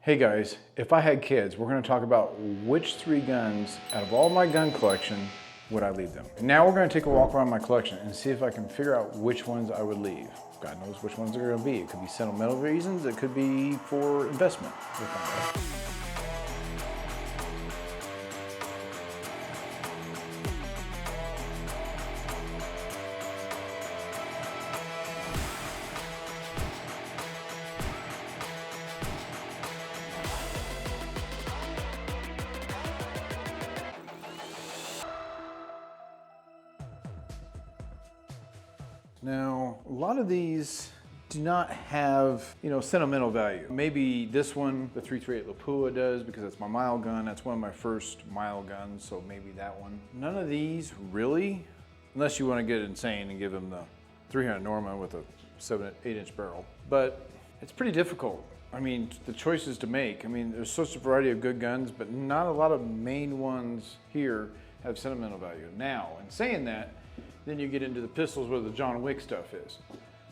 Hey guys, if I had kids, we're going to talk about which 3 guns out of all my gun collection would I leave them. Now we're going to take a walk around my collection and see if I can figure out which ones I would leave. God knows which ones they're going to be. It could be sentimental reasons, it could be for investment. We'll find out. Now, a lot of these do not have, sentimental value. Maybe this one, the 338 Lapua does because that's my mile gun. That's one of my first mile guns, so maybe that one. None of these really, unless you want to get insane and give them the 300 Norma with a 8-inch barrel. But it's pretty difficult. I mean, the choices to make. I mean, there's such a variety of good guns, but not a lot of main ones here have sentimental value. Now, in saying that, then you get into the pistols where the John Wick stuff is.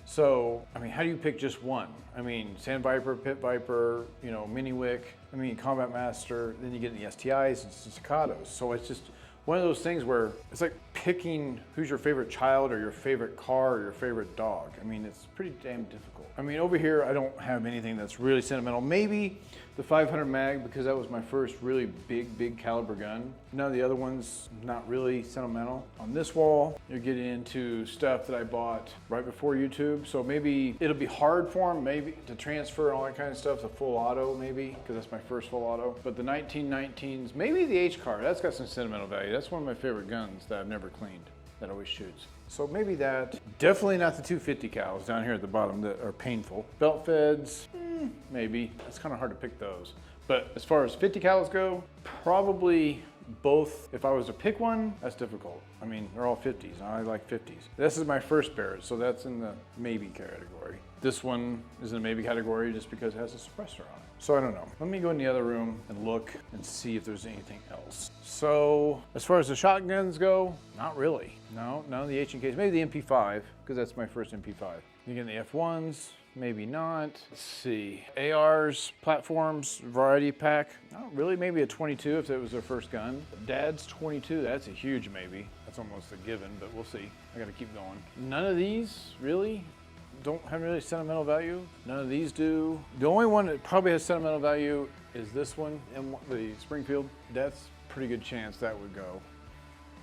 So, I mean, how do you pick just one? I mean, Sand Viper, Pit Viper, Mini Wick, Combat Master, then you get the STIs and staccatos. So it's just one of those things where it's like picking who's your favorite child or your favorite car or your favorite dog. I mean, it's pretty damn difficult. I mean, over here, I don't have anything that's really sentimental. Maybe the 500 mag, because that was my first really big caliber gun. None of the other ones, not really sentimental. On this wall, you're getting into stuff that I bought right before YouTube. So maybe it'll be hard for them, maybe to transfer all that kind of stuff to full auto, maybe, because that's my first full auto. But the 1919s, maybe the H car, that's got some sentimental value. That's one of my favorite guns that I've never cleaned, that always shoots. So maybe that. Definitely not the 250 cals down here at the bottom that are painful. Belt feds, maybe. It's kind of hard to pick those. But as far as 50 cals go, probably both. If I was to pick one, that's difficult. I mean, they're all 50s, and I like 50s. This is my first Barrett, so that's in the maybe category. This one is in the maybe category just because it has a suppressor on it. So I don't know. Let me go in the other room and look and see if there's anything else. So as far as the shotguns go, not really. No, none of the H&Ks. Maybe the MP5, because that's my first MP5. You get the F1s, maybe not. Let's see. ARs, platforms, variety pack. Not really, maybe a 22 if it was their first gun. Dad's 22, that's a huge maybe. That's almost a given, but we'll see. I gotta keep going. None of these, really? Don't have really sentimental value. None of these do. The only one that probably has sentimental value is this one, the Springfield. That's a pretty good chance that would go.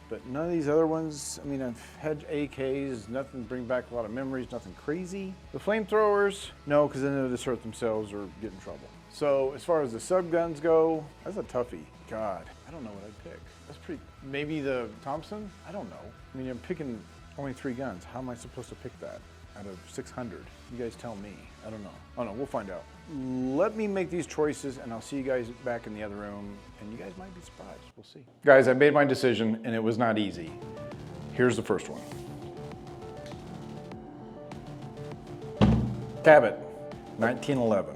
But none of these other ones, I mean, I've had AKs, nothing bring back a lot of memories, nothing crazy. The flamethrowers, no, because then they'll just hurt themselves or get in trouble. So as far as the sub guns go, that's a toughie. God, I don't know what I'd pick. That's pretty, maybe the Thompson? I don't know. I mean, I'm picking only 3 guns. How am I supposed to pick that out of 600? You guys tell me. I don't know. Oh no, we'll find out. Let me make these choices and I'll see you guys back in the other room and you guys might be surprised. We'll see. Guys, I made my decision and it was not easy. Here's the first one. Tabit, 1911.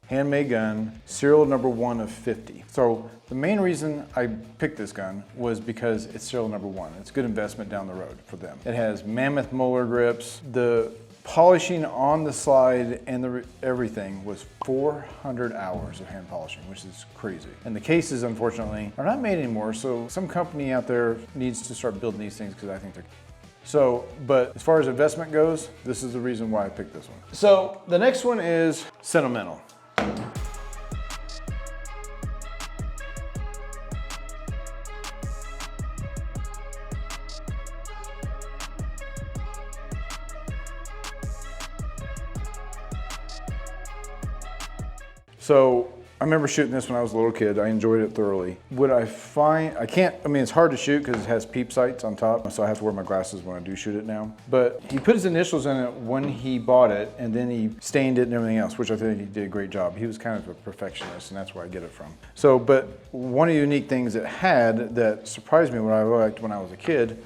Handmade gun, serial number 1 of 50. So the main reason I picked this gun was because it's serial number 1. It's a good investment down the road for them. It has mammoth molar grips. The polishing on the slide and everything was 400 hours of hand polishing, which is crazy. And the cases, unfortunately, are not made anymore. So some company out there needs to start building these things because I think they're so, but as far as investment goes, this is the reason why I picked this one. So the next one is sentimental. So I remember shooting this when I was a little kid. I enjoyed it thoroughly. Would I find, it's hard to shoot because it has peep sights on top, so I have to wear my glasses when I do shoot it now. But he put his initials in it when he bought it, and then he stained it and everything else, which I think he did a great job. He was kind of a perfectionist, and that's where I get it from. So, but one of the unique things it had that surprised me what I liked when I was a kid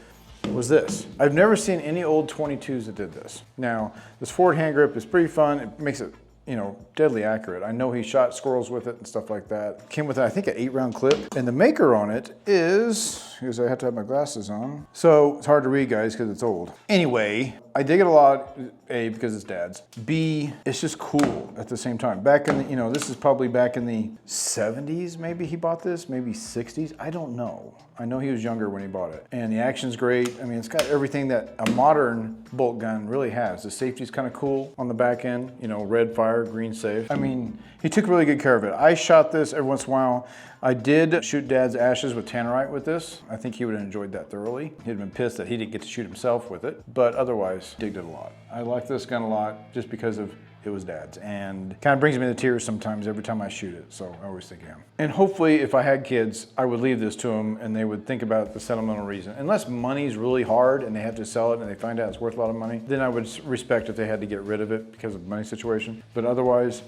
was this. I've never seen any old 22s that did this. Now, this forward hand grip is pretty fun. It makes it you know, deadly accurate. I know he shot squirrels with it and stuff like that. Came with, I think, an 8-round clip. And the maker on it is, because I have to have my glasses on. So it's hard to read, guys, because it's old. Anyway, I dig it a lot, A, because it's Dad's. B, it's just cool at the same time. Back in the, you know, this is probably back in the 70s, maybe he bought this, maybe 60s. I don't know. I know he was younger when he bought it. And the action's great. I mean, it's got everything that a modern bolt gun really has. The safety's kind of cool on the back end, you know, red fire, green safe. I mean, he took really good care of it. I shot this every once in a while. I did shoot Dad's ashes with tannerite with this. I think he would have enjoyed that thoroughly. He'd have been pissed that he didn't get to shoot himself with it, but otherwise, digged it a lot. I like this gun a lot just because of it was Dad's, and kind of brings me to tears sometimes every time I shoot it, so I always think of him. And hopefully, if I had kids, I would leave this to them and they would think about the sentimental reason. Unless money's really hard and they have to sell it and they find out it's worth a lot of money, then I would respect if they had to get rid of it because of the money situation. But otherwise,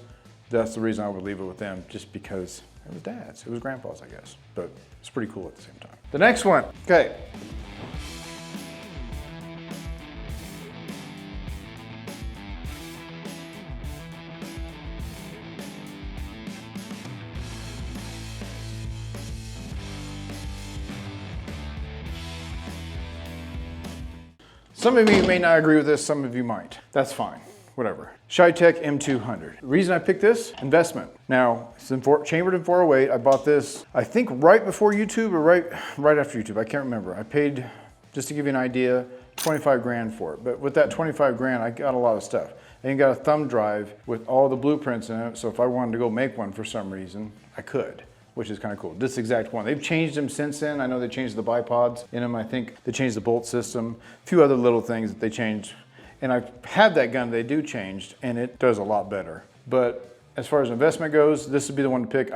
that's the reason I would leave it with them, just because it was Dad's. It was Grandpa's, I guess. But it's pretty cool at the same time. The next one, okay. Some of you may not agree with this, some of you might. That's fine, whatever. Shytech M200. The reason I picked this, investment. Now, it's chambered in 408. I bought this, I think right before YouTube or right after YouTube, I can't remember. I paid, just to give you an idea, 25 grand for it. But with that 25 grand, I got a lot of stuff. I even got a thumb drive with all the blueprints in it, so if I wanted to go make one for some reason, I could, which is kind of cool. This exact one. They've changed them since then. I know they changed the bipods in them. I think they changed the bolt system, a few other little things that they changed. And I've had that gun they do changed, and it does a lot better. But as far as investment goes, this would be the one to pick.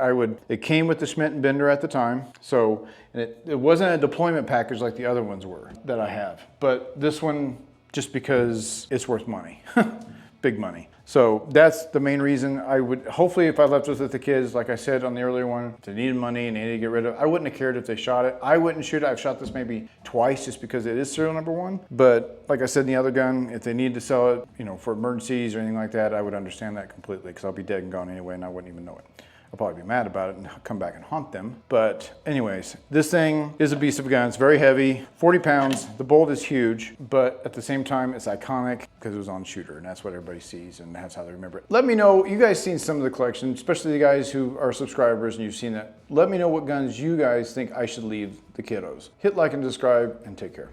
It came with the Schmidt and Bender at the time, so and it wasn't a deployment package like the other ones were that I have. But this one, just because it's worth money, big money. So that's the main reason. I would, hopefully if I left this with the kids, like I said on the earlier one, if they needed money and they needed to get rid of it, I wouldn't have cared if they shot it. I wouldn't shoot it. I've shot this maybe twice just because it is serial number 1. But like I said in the other gun, if they needed to sell it, you know, for emergencies or anything like that, I would understand that completely because I'll be dead and gone anyway and I wouldn't even know it. I'll probably be mad about it and come back and haunt them. But anyways, this thing is a beast of a gun. It's very heavy, 40 pounds. The bolt is huge, but at the same time, it's iconic because it was on shooter and that's what everybody sees and that's how they remember it. Let me know, you guys seen some of the collection, especially the guys who are subscribers and you've seen that. Let me know what guns you guys think I should leave the kiddos. Hit like and subscribe and take care.